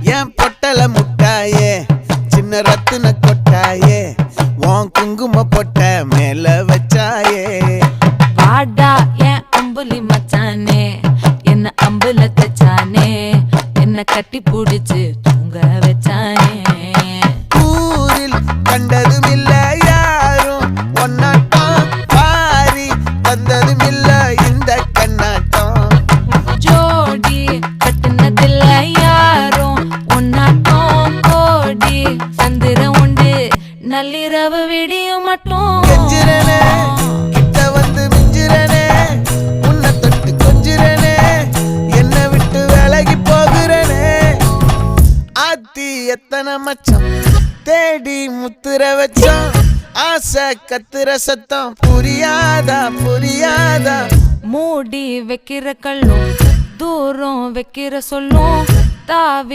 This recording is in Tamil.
என் பொட்டல முட்டாயே சின்ன ரத்தின கொட்டாயே உன் குங்கும பொட்ட மேல வச்சாயே வாடா என் அம்புலி மச்சானே என்ன அம்புல தச்சானே என்ன கட்டி புடிச்சு தூங்க வச்சானே ஊரில் கண்டதும் இல்ல யாரும் ஒன்னாட்டம் பாரி தந்ததும் இல்ல இந்த கண்ணாட்டம் ஜோடி கட்டுனதில்ல யாரும் ஒன்னாட்டம் கோடி சந்திரம் உண்டு நள்ளிரவு விடியும் மட்டும் கெஞ்சிரனே கிட்ட வந்து மிஞ்சிரனே உன்னை தொட்டு கொஞ்சிரனே என்னை விட்டு விலகி போகிறனே ஆத்தி எத்தனை மச்சம் தேடி முத்துற வச்சோம் ஆசை கத்துற சத்தம் புரியாதா புரியாதா மூடி வைக்கிற கல்லும் தூரம் வைக்கிற சொல்லும் தாவி